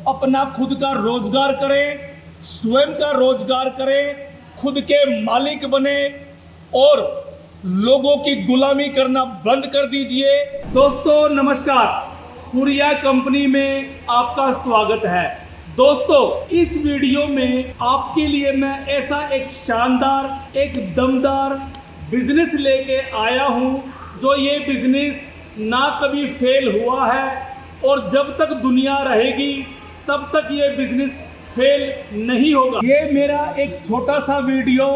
अपना खुद का रोजगार करें, स्वयं का रोजगार करें, खुद के मालिक बने और लोगों की गुलामी करना बंद कर दीजिए। दोस्तों नमस्कार, सूर्या कंपनी में आपका स्वागत है। दोस्तों इस वीडियो में आपके लिए मैं ऐसा एक शानदार, एक दमदार बिजनेस लेके आया हूं जो ये बिजनेस ना कभी फेल हुआ है और जब तक दुनिया रहेगी तब तक ये बिजनेस फेल नहीं होगा। ये मेरा एक छोटा सा वीडियो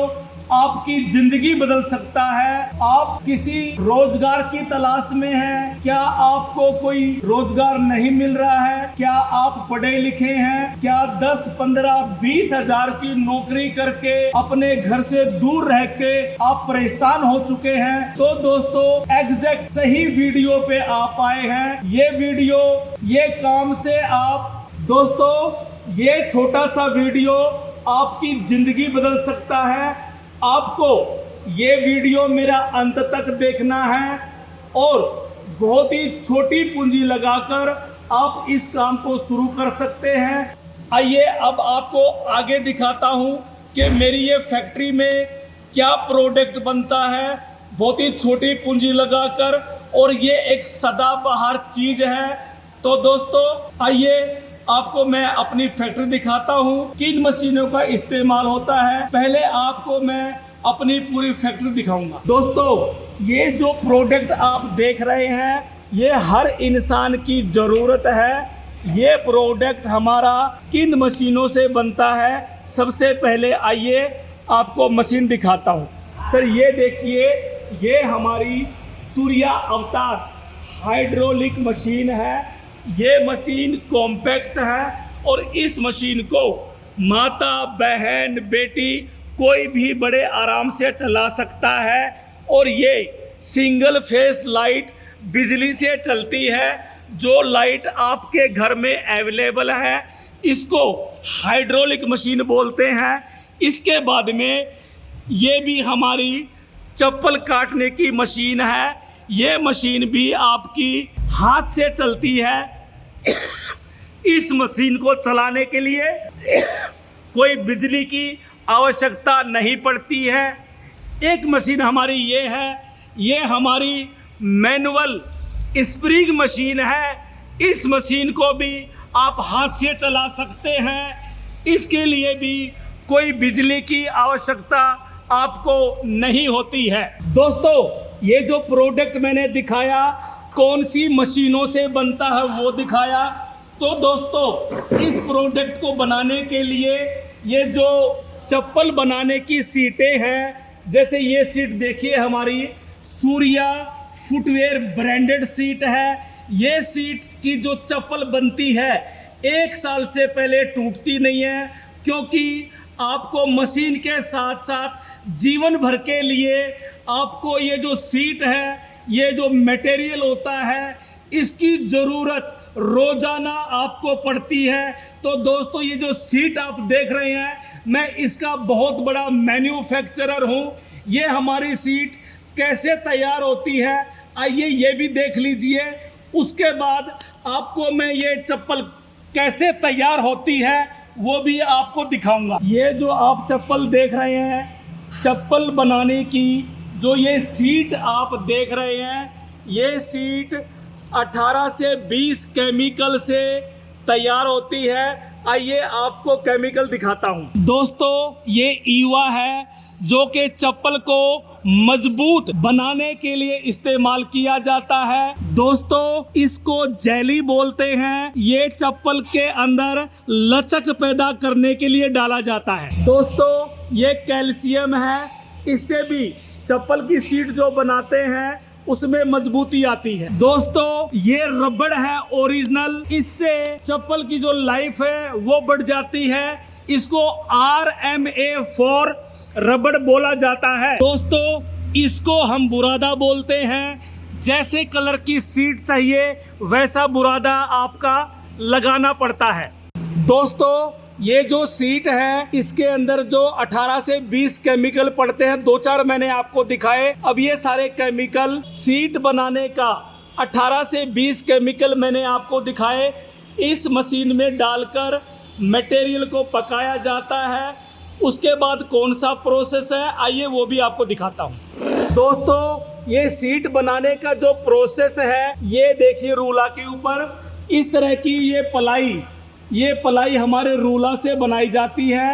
आपकी जिंदगी बदल सकता है। आप किसी रोजगार की तलाश में हैं? क्या आपको कोई रोजगार नहीं मिल रहा है? क्या आप पढ़े लिखे हैं? क्या 10, 15, 20 हजार की नौकरी करके अपने घर से दूर रह के आप परेशान हो चुके हैं? तो दोस्तों एग्जैक्ट सही वीडियो पे आप आए हैं। ये वीडियो, ये काम से आप दोस्तों, ये छोटा सा वीडियो आपकी जिंदगी बदल सकता है। आपको ये वीडियो मेरा अंत तक देखना है और बहुत ही छोटी पूंजी लगाकर आप इस काम को शुरू कर सकते हैं। आइए अब आपको आगे दिखाता हूं कि मेरी ये फैक्ट्री में क्या प्रोडक्ट बनता है, बहुत ही छोटी पूंजी लगाकर, और ये एक सदाबहार चीज है। तो दोस्तों आइए आपको मैं अपनी फैक्ट्री दिखाता हूँ, किन मशीनों का इस्तेमाल होता है। पहले आपको मैं अपनी पूरी फैक्ट्री दिखाऊंगा। दोस्तों ये जो प्रोडक्ट आप देख रहे हैं ये हर इंसान की ज़रूरत है। ये प्रोडक्ट हमारा किन मशीनों से बनता है, सबसे पहले आइए आपको मशीन दिखाता हूँ। सर ये देखिए, ये हमारी सूर्या अवतार हाइड्रोलिक मशीन है। ये मशीन कॉम्पैक्ट है और इस मशीन को माता, बहन, बेटी कोई भी बड़े आराम से चला सकता है। और ये सिंगल फेस लाइट बिजली से चलती है। जो लाइट आपके घर में अवेलेबल है इसको हाइड्रोलिक मशीन बोलते हैं। इसके बाद में ये भी हमारी चप्पल काटने की मशीन है। ये मशीन भी आपकी हाथ से चलती है। इस मशीन को चलाने के लिए कोई बिजली की आवश्यकता नहीं पड़ती है। एक मशीन हमारी ये है, ये हमारी मैनुअल स्प्रिंग मशीन है। इस मशीन को भी आप हाथ से चला सकते हैं। इसके लिए भी कोई बिजली की आवश्यकता आपको नहीं होती है। दोस्तों ये जो प्रोडक्ट मैंने दिखाया कौन सी मशीनों से बनता है वो दिखाया। तो दोस्तों इस प्रोडक्ट को बनाने के लिए ये जो चप्पल बनाने की सीटें हैं, जैसे ये सीट देखिए हमारी सूर्या फुटवेयर ब्रांडेड सीट है। ये सीट की जो चप्पल बनती है 1 साल से पहले टूटती नहीं है, क्योंकि आपको मशीन के साथ साथ जीवन भर के लिए आपको ये जो सीट है, ये जो मटेरियल होता है, इसकी ज़रूरत रोज़ाना आपको पड़ती है। तो दोस्तों ये जो सीट आप देख रहे हैं, मैं इसका बहुत बड़ा मैन्युफैक्चरर हूँ। ये हमारी सीट कैसे तैयार होती है आइए ये भी देख लीजिए। उसके बाद आपको मैं ये चप्पल कैसे तैयार होती है वो भी आपको दिखाऊंगा। ये जो आप चप्पल देख रहे हैं, चप्पल बनाने की जो ये सीट आप देख रहे हैं, ये सीट 18 से 20 केमिकल से तैयार होती है। आइए आपको केमिकल दिखाता हूँ। दोस्तों ये ईवा है जो कि चप्पल को मजबूत बनाने के लिए इस्तेमाल किया जाता है। दोस्तों इसको जेली बोलते हैं। ये चप्पल के अंदर लचक पैदा करने के लिए डाला जाता है। दोस्तों ये कैल्शियम है, इससे भी चप्पल की सीट जो बनाते हैं उसमें मजबूती आती है। दोस्तों ये रबड़ है ओरिजिनल, इससे चप्पल की जो लाइफ है वो बढ़ जाती है। इसको RMA4 रबड़ बोला जाता है। दोस्तों इसको हम बुरादा बोलते हैं। जैसे कलर की सीट चाहिए वैसा बुरादा आपका लगाना पड़ता है। दोस्तों ये जो सीट है इसके अंदर जो 18 से 20 केमिकल पड़ते हैं, 2-4 मैंने आपको दिखाए। अब ये सारे केमिकल सीट बनाने का 18 से 20 केमिकल मैंने आपको दिखाए। इस मशीन में डालकर मटेरियल को पकाया जाता है। उसके बाद कौन सा प्रोसेस है, आइए वो भी आपको दिखाता हूँ। दोस्तों ये सीट बनाने का जो प्रोसेस है, ये देखिए रूला के ऊपर इस तरह की ये पलाई हमारे रूला से बनाई जाती है।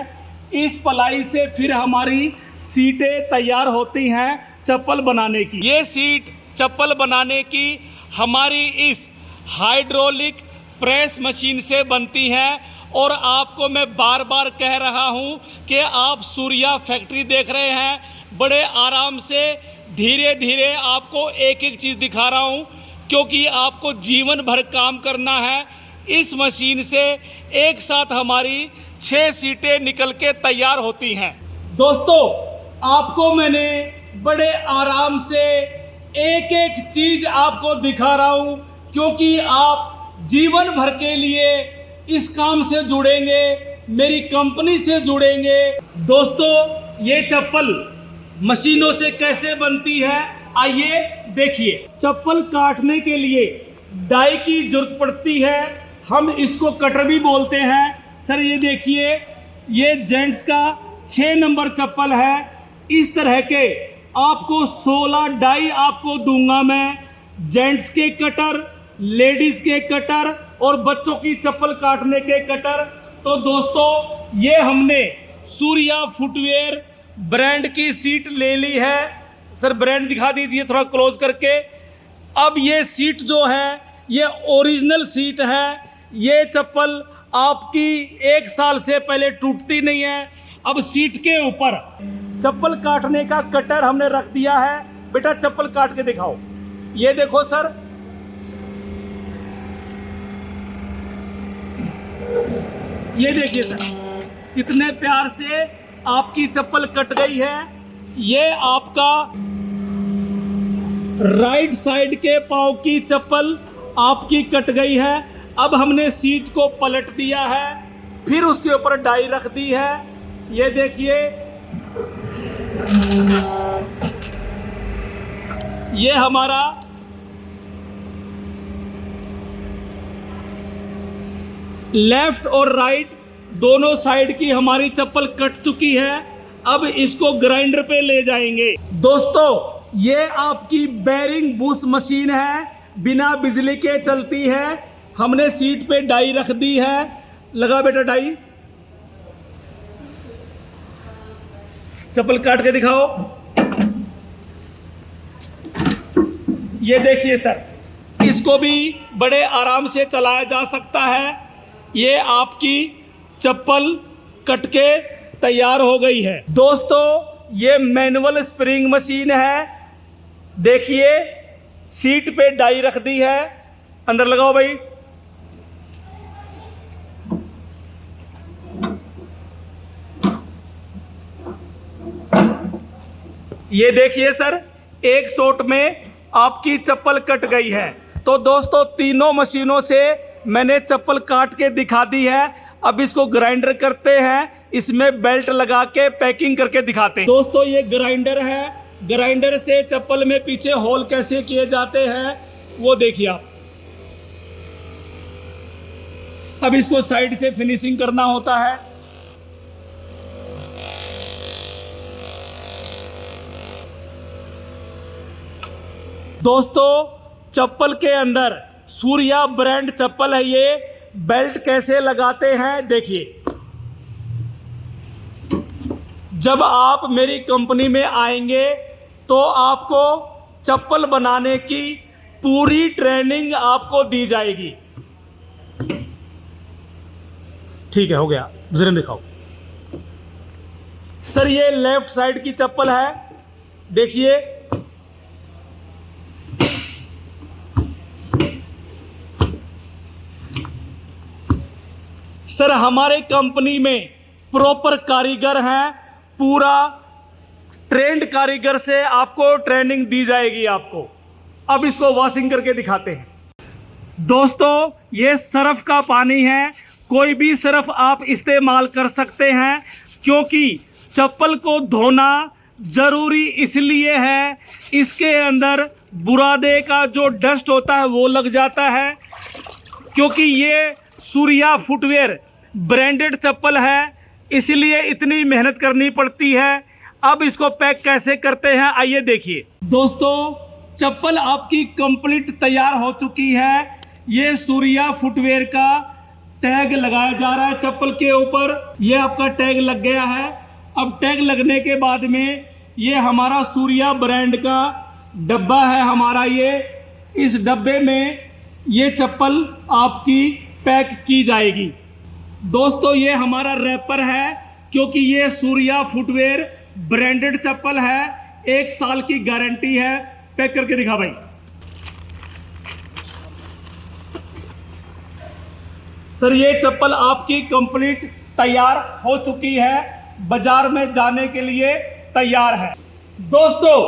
इस पलाई से फिर हमारी सीटें तैयार होती हैं चप्पल बनाने की। ये सीट चप्पल बनाने की हमारी इस हाइड्रोलिक प्रेस मशीन से बनती है। और आपको मैं बार बार कह रहा हूँ कि आप सूर्या फैक्ट्री देख रहे हैं। बड़े आराम से धीरे धीरे आपको एक एक चीज़ दिखा रहा हूँ, क्योंकि आपको जीवन भर काम करना है। इस मशीन से एक साथ हमारी 6 सीटें निकल के तैयार होती हैं। दोस्तों आपको मैंने बड़े आराम से एक एक चीज़ आपको दिखा रहा हूँ, क्योंकि आप जीवन भर के लिए इस काम से जुड़ेंगे, मेरी कंपनी से जुड़ेंगे। दोस्तों ये चप्पल मशीनों से कैसे बनती है, आइए देखिए। चप्पल काटने के लिए डाई की जरूरत पड़ती है, हम इसको कटर भी बोलते हैं। सर ये देखिए, ये जेंट्स का 6 नंबर चप्पल है। इस तरह के आपको 16 डाई आपको दूंगा मैं, जेंट्स के कटर, लेडीज के कटर और बच्चों की चप्पल काटने के कटर। तो दोस्तों ये हमने सूर्या फुटवेयर ब्रांड की सीट ले ली है। सर ब्रांड दिखा दीजिए थोड़ा क्लोज करके। अब ये सीट जो है ये ओरिजिनल सीट है। ये चप्पल आपकी 1 साल से पहले टूटती नहीं है। अब सीट के ऊपर चप्पल काटने का कटर हमने रख दिया है। बेटा चप्पल काट के दिखाओ। ये देखो सर, ये देखिए सर कितने प्यार से आपकी चप्पल कट गई है। ये आपका राइट साइड के पांव की चप्पल आपकी कट गई है। अब हमने सीट को पलट दिया है, फिर उसके ऊपर डाई रख दी है। ये देखिए, ये हमारा लेफ्ट और राइट दोनों साइड की हमारी चप्पल कट चुकी है। अब इसको ग्राइंडर पे ले जाएंगे। दोस्तों ये आपकी बेरिंग बुश मशीन है, बिना बिजली के चलती है। हमने सीट पे डाई रख दी है। लगा बेटा डाई, चप्पल काट के दिखाओ। ये देखिए सर, इसको भी बड़े आराम से चलाया जा सकता है। ये आपकी चप्पल कट के तैयार हो गई है। दोस्तों ये मैनुअल स्प्रिंग मशीन है। देखिए सीट पे डाई रख दी है, अंदर लगाओ भाई। ये देखिए सर, एक शॉट में आपकी चप्पल कट गई है। तो दोस्तों तीनों मशीनों से मैंने चप्पल काट के दिखा दी है। अब इसको ग्राइंडर करते हैं, इसमें बेल्ट लगा के पैकिंग करके दिखाते हैं। दोस्तों ये ग्राइंडर है, ग्राइंडर से चप्पल में पीछे होल कैसे किए जाते हैं वो देखिए आप। अब इसको साइड से फिनिशिंग करना होता है। दोस्तों चप्पल के अंदर सूर्या ब्रांड चप्पल है। ये बेल्ट कैसे लगाते हैं देखिए। जब आप मेरी कंपनी में आएंगे तो आपको चप्पल बनाने की पूरी ट्रेनिंग आपको दी जाएगी। ठीक है, हो गया, दूसरे में दिखाओ। सर ये लेफ्ट साइड की चप्पल है, देखिए। सर हमारे कंपनी में प्रॉपर कारीगर हैं, पूरा ट्रेंड कारीगर से आपको ट्रेनिंग दी जाएगी आपको। अब इसको वॉशिंग करके दिखाते हैं। दोस्तों ये सर्फ का पानी है, कोई भी सर्फ आप इस्तेमाल कर सकते हैं, क्योंकि चप्पल को धोना ज़रूरी इसलिए है, इसके अंदर बुरादे का जो डस्ट होता है वो लग जाता है, क्योंकि ये सूर्या फुटवेयर ब्रांडेड चप्पल है, इसलिए इतनी मेहनत करनी पड़ती है। अब इसको पैक कैसे करते हैं आइए देखिए। दोस्तों, चप्पल आपकी कंप्लीट तैयार हो चुकी है। ये सूर्या फुटवेयर का टैग लगाया जा रहा है चप्पल के ऊपर। ये आपका टैग लग गया है। अब टैग लगने के बाद में ये हमारा सूर्या ब्रांड का डब्बा है हमारा। ये इस डब्बे में ये चप्पल आपकी पैक की जाएगी। दोस्तों, ये हमारा रैपर है, क्योंकि ये सूर्या फुटवेयर ब्रांडेड चप्पल है, 1 साल की गारंटी है। पैक करके दिखा भाई। सर, ये चप्पल आपकी कंप्लीट तैयार हो चुकी है, बाजार में जाने के लिए तैयार है। दोस्तों,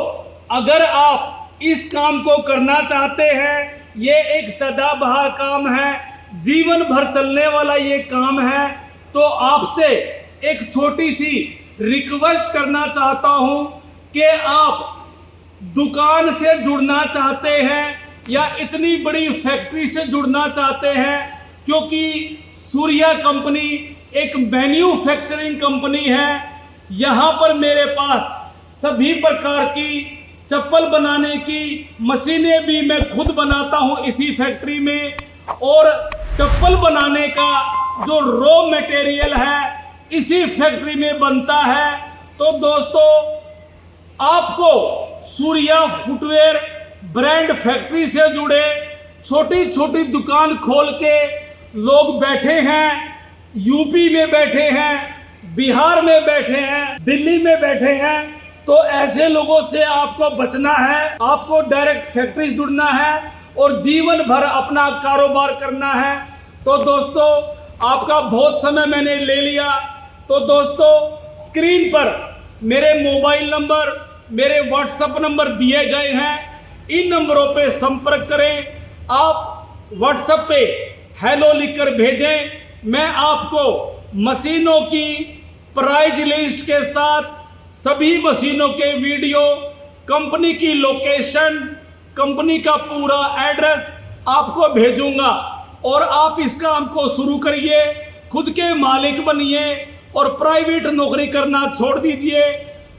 अगर आप इस काम को करना चाहते हैं, ये एक सदाबहार काम है, जीवन भर चलने वाला ये काम है, तो आपसे एक छोटी सी रिक्वेस्ट करना चाहता हूं कि आप दुकान से जुड़ना चाहते हैं या इतनी बड़ी फैक्ट्री से जुड़ना चाहते हैं, क्योंकि सूर्या कंपनी एक मैन्युफैक्चरिंग कंपनी है। यहाँ पर मेरे पास सभी प्रकार की चप्पल बनाने की मशीनें भी मैं खुद बनाता हूँ इसी फैक्ट्री में, और चप्पल बनाने का जो रॉ मटेरियल है इसी फैक्ट्री में बनता है। तो दोस्तों, आपको सूर्या फुटवेयर ब्रांड फैक्ट्री से जुड़े छोटी छोटी दुकान खोल के लोग बैठे हैं, यूपी में बैठे हैं, बिहार में बैठे हैं, दिल्ली में बैठे हैं। तो ऐसे लोगों से आपको बचना है, आपको डायरेक्ट फैक्ट्री जुड़ना है और जीवन भर अपना कारोबार करना है। तो दोस्तों, आपका बहुत समय मैंने ले लिया। तो दोस्तों, स्क्रीन पर मेरे मोबाइल नंबर, मेरे व्हाट्सएप नंबर दिए गए हैं, इन नंबरों पे संपर्क करें। आप व्हाट्सएप पे हेलो लिखकर भेजें। मैं आपको मशीनों की प्राइस लिस्ट के साथ सभी मशीनों के वीडियो, कंपनी की लोकेशन, कंपनी का पूरा एड्रेस आपको भेजूंगा, और आप इस काम को शुरू करिए, खुद के मालिक बनिए और प्राइवेट नौकरी करना छोड़ दीजिए।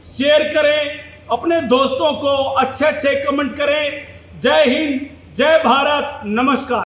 शेयर करें, अपने दोस्तों को अच्छे अच्छे कमेंट करें। जय हिंद, जय भारत, नमस्कार।